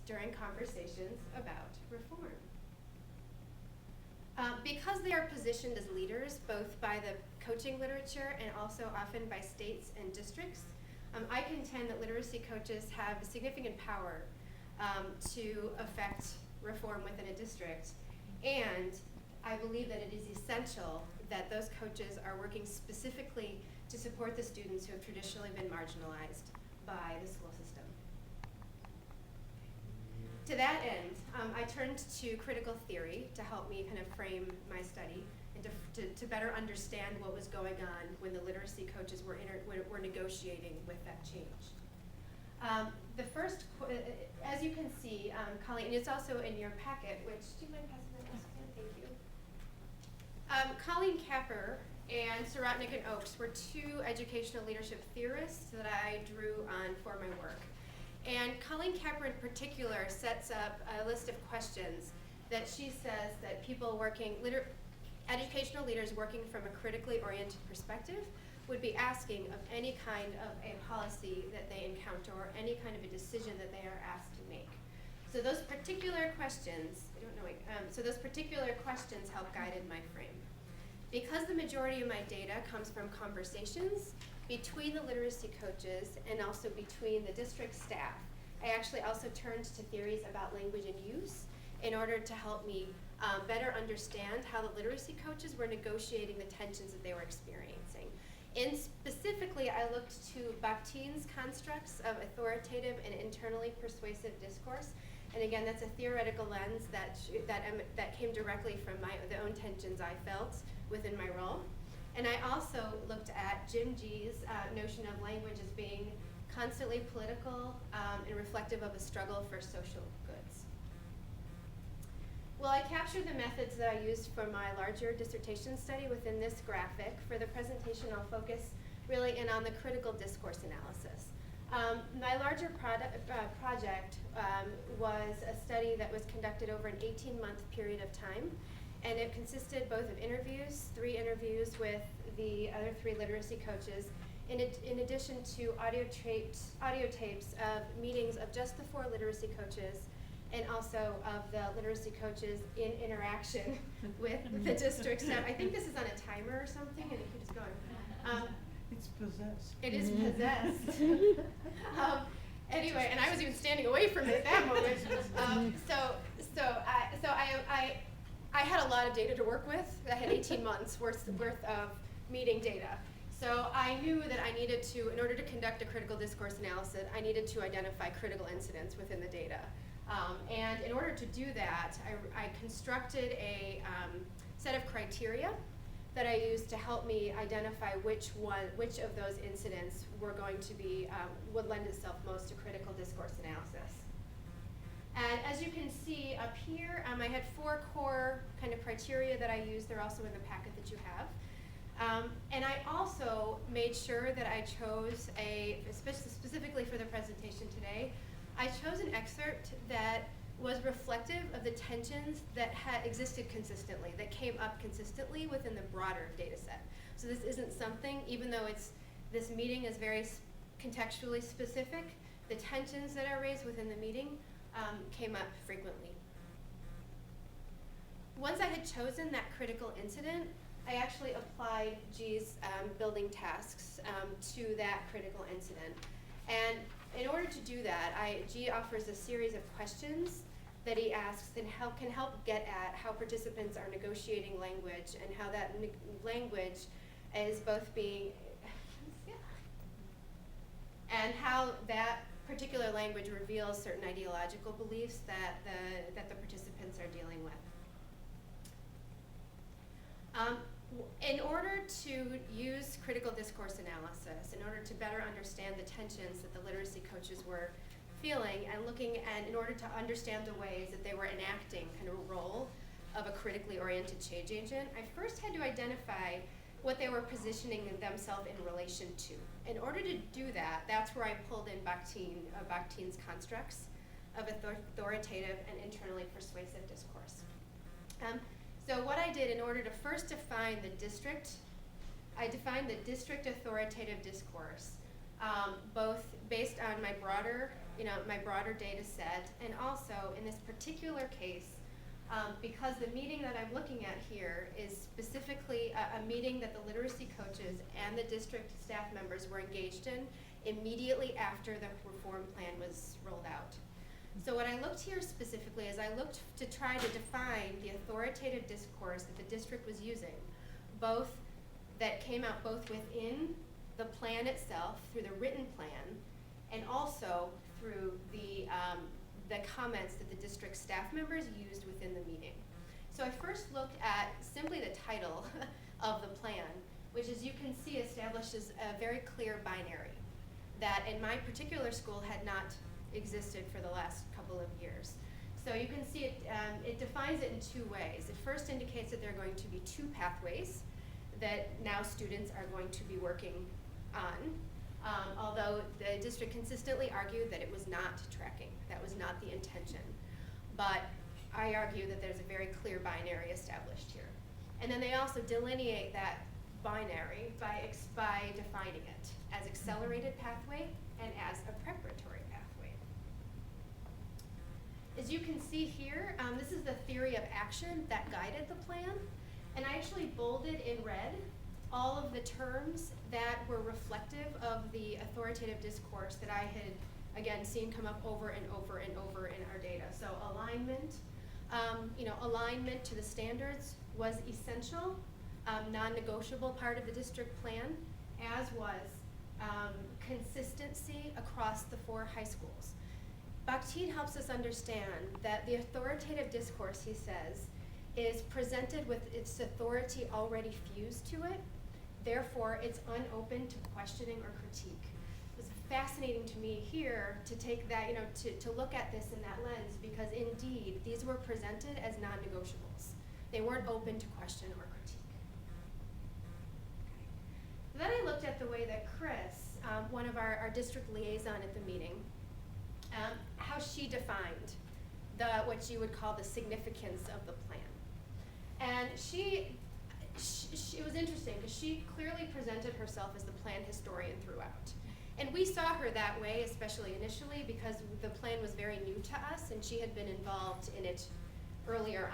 during conversations about reform. Because they are positioned as leaders, both by the coaching literature and also often by states and districts, I contend that literacy coaches have significant power to affect reform within a district. And I believe that it is essential that those coaches are working specifically to support the students who have traditionally been marginalized by the school system. To that end, I turned to critical theory to help me kind of frame my study and to better understand what was going on when the literacy coaches were negotiating with that change. The first, as you can see, Colleen, and it's also in your packet, which, do you mind passing that down? Thank you. Colleen Capper and Sorotnick and Oakes were two educational leadership theorists that I drew on for my work. And Colleen Capper in particular sets up a list of questions that she says that people working, educational leaders working from a critically oriented perspective would be asking of any kind of a policy that they encounter or any kind of a decision that they are asked to make. So those particular questions, so those particular questions help guided my frame. Because the majority of my data comes from conversations between the literacy coaches and also between the district staff, I actually also turned to theories about language and use in order to help me better understand how the literacy coaches were negotiating the tensions that they were experiencing. And specifically, I looked to Bakhtin's constructs of authoritative and internally persuasive discourse. And again, that's a theoretical lens that came directly from the own tensions I felt within my role. And I also looked at Jim Gee's notion of language as being constantly political and reflective of a struggle for social goods. Well, I captured the methods that I used for my larger dissertation study within this graphic. For the presentation, I'll focus really in on the critical discourse analysis. My larger project was a study that was conducted over an 18-month period of time, and it consisted both of interviews, 3 interviews with the other 3 literacy coaches, in addition to audio tapes of meetings of just the 4 literacy coaches, and also of the literacy coaches in interaction with the district staff. I think this is on a timer or something, and it keeps going. It's possessed. It is possessed. Anyway, and I was even standing away from it at that moment. So I had a lot of data to work with. I had 18 months worth of meeting data. So I knew that I needed to, in order to conduct a critical discourse analysis, I needed to identify critical incidents within the data. And in order to do that, I constructed a set of criteria that I used to help me identify which of those incidents were going to be, would lend itself most to critical discourse analysis. And as you can see up here, I had 4 core kind of criteria that I used. They're also in the packet that you have. And I also made sure that I chose specifically for the presentation today, I chose an excerpt that was reflective of the tensions that had existed consistently, that came up consistently within the broader data set. So this isn't something, even though this meeting is very contextually specific, the tensions that are raised within the meeting came up frequently. Once I had chosen that critical incident, I actually applied G's building tasks to that critical incident. And in order to do that, G offers a series of questions that he asks and can help get at how participants are negotiating language and how that language is both being, and how that particular language reveals certain ideological beliefs that the participants are dealing with. In order to use critical discourse analysis, in order to better understand the tensions that the literacy coaches were feeling and looking at, in order to understand the ways that they were enacting kind of a role of a critically oriented change agent, I first had to identify what they were positioning themselves in relation to. In order to do that, that's where I pulled in Bakhtin's constructs of authoritative and internally persuasive discourse. So what I did in order to first define the district, I defined the district authoritative discourse, both based on my broader my broader data set, and also in this particular case, because the meeting that I'm looking at here is specifically a meeting that the literacy coaches and the district staff members were engaged in immediately after the reform plan was rolled out. So what I looked here specifically is I looked to try to define the authoritative discourse that the district was using, both that came out both within the plan itself through the written plan and also through the comments that the district staff members used within the meeting. So I first looked at simply the title of the plan, which, as you can see, establishes a very clear binary that in my particular school had not existed for the last couple of years. So you can see it defines it in two ways. It first indicates that there are going to be two pathways that now students are going to be working on, although the district consistently argued that it was not tracking. That was not the intention. But I argue that there's a very clear binary established here. And then they also delineate that binary by defining it as accelerated pathway and as a preparatory pathway. As you can see here, this is the theory of action that guided the plan. And I actually bolded in red all of the terms that were reflective of the authoritative discourse that I had, again, seen come up over and over and over in our data. So alignment, alignment to the standards was essential, non-negotiable part of the district plan, as was consistency across the 4 high schools. Bakhtin helps us understand that the authoritative discourse, he says, is presented with its authority already fused to it. Therefore, it's unopen to questioning or critique. It was fascinating to me here to take that, to look at this in that lens, because indeed, these were presented as non-negotiables. They weren't open to question or critique. Okay. Then I looked at the way that Chris, one of our district liaison at the meeting, how she defined what you would call the significance of the plan. And it was interesting because she clearly presented herself as the plan historian throughout. And we saw her that way, especially initially, because the plan was very new to us and she had been involved in it earlier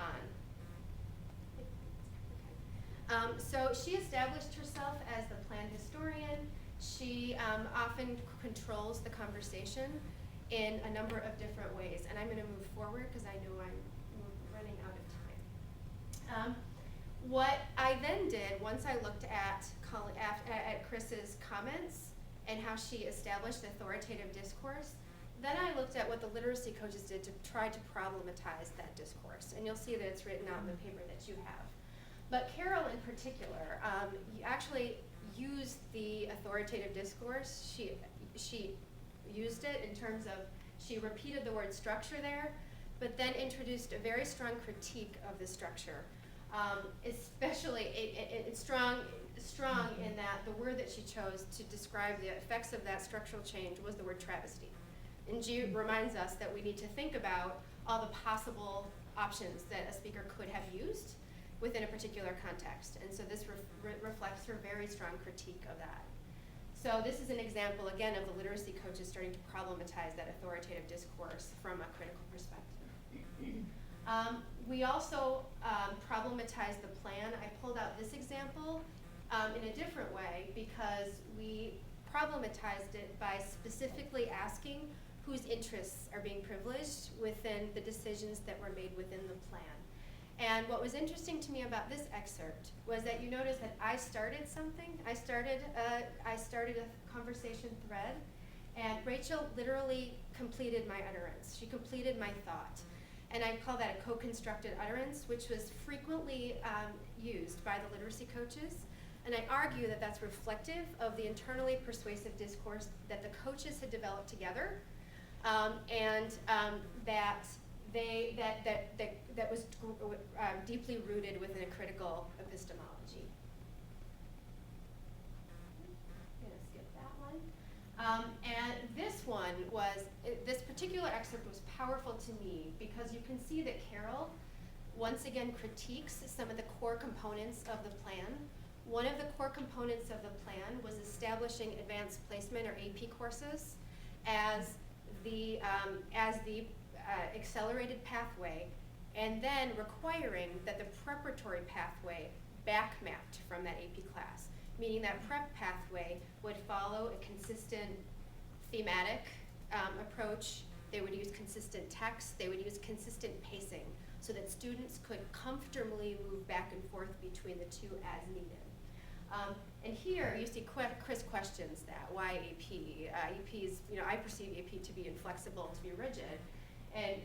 on. So she established herself as the plan historian. She often controls the conversation in a number of different ways. And I'm going to move forward because I know I'm running out of time. What I then did, once I looked at Chris's comments and how she established the authoritative discourse, then I looked at what the literacy coaches did to try to problematize that discourse. And you'll see that it's written out in the paper that you have. But Carol in particular actually used the authoritative discourse. She used it in terms of, she repeated the word structure there, but then introduced a very strong critique of the structure. Especially, it's strong in that the word that she chose to describe the effects of that structural change was the word travesty. And she reminds us that we need to think about all the possible options that a speaker could have used within a particular context. And so this reflects her very strong critique of that. So this is an example, again, of the literacy coaches starting to problematize that authoritative discourse from a critical perspective. We also problematized the plan. I pulled out this example in a different way because we problematized it by specifically asking whose interests are being privileged within the decisions that were made within the plan. And what was interesting to me about this excerpt was that you notice that I started something. I started a conversation thread, and Rachel literally completed my utterance. She completed my thought. And I call that a co-constructed utterance, which was frequently used by the literacy coaches. And I argue that that's reflective of the internally persuasive discourse that the coaches had developed together, and that was deeply rooted within a critical epistemology. I'm gonna skip that one. And this particular excerpt was powerful to me because you can see that Carol once again critiques some of the core components of the plan. One of the core components of the plan was establishing advanced placement or AP courses as as the accelerated pathway, and then requiring that the preparatory pathway back mapped from that AP class, meaning that prep pathway would follow a consistent thematic approach. They would use consistent text, they would use consistent pacing, so that students could comfortably move back and forth between the two as needed. And here you see Chris questions that, why AP? AP is, I perceive AP to be inflexible, to be rigid. And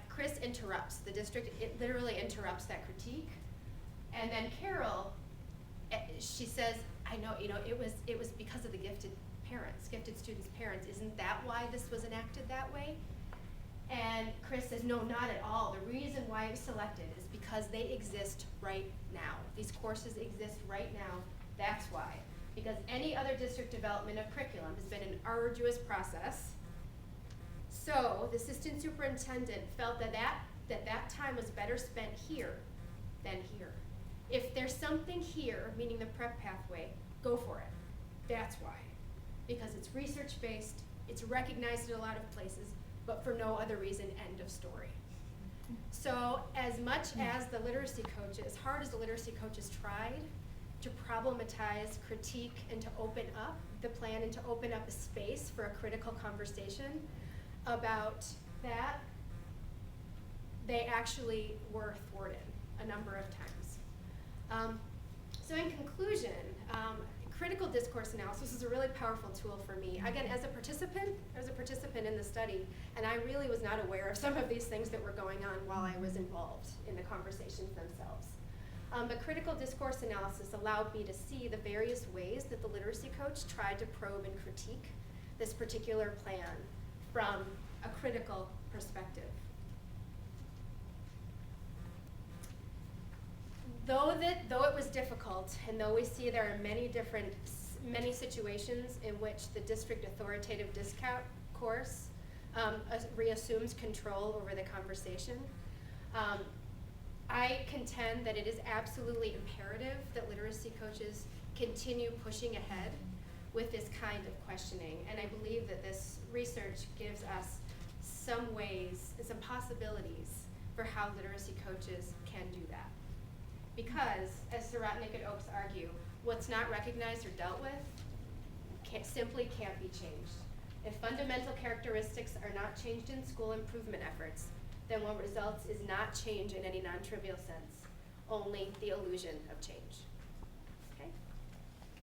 Chris interrupts, the district, it literally interrupts that critique. And then Carol, she says, I know, it was because of the gifted students' parents. Isn't that why this was enacted that way? And Chris says, no, not at all. The reason why it was selected is because they exist right now. These courses exist right now. That's why. Because any other district development of curriculum has been an arduous process. So the assistant superintendent felt that time was better spent here than here. If there's something here, meaning the prep pathway, go for it. That's why. Because it's research-based, it's recognized in a lot of places, but for no other reason, end of story. So as much as the literacy coaches, as hard as the literacy coaches tried to problematize, critique, and to open up the plan and to open up a space for a critical conversation about that, they actually were thwarted a number of times. So in conclusion, critical discourse analysis is a really powerful tool for me. Again, as a participant in the study, and I really was not aware of some of these things that were going on while I was involved in the conversations themselves. But critical discourse analysis allowed me to see the various ways that the literacy coach tried to probe and critique this particular plan from a critical perspective. Though it was difficult, and though we see there are many situations in which the district authoritative discourse reassumes control over the conversation, I contend that it is absolutely imperative that literacy coaches continue pushing ahead with this kind of questioning. And I believe that this research gives us some ways, some possibilities for how literacy coaches can do that. Because, as Sirotnik and Oakes argue, what's not recognized or dealt with simply can't be changed. If fundamental characteristics are not changed in school improvement efforts, then what results is not change in any non-trivial sense, only the illusion of change.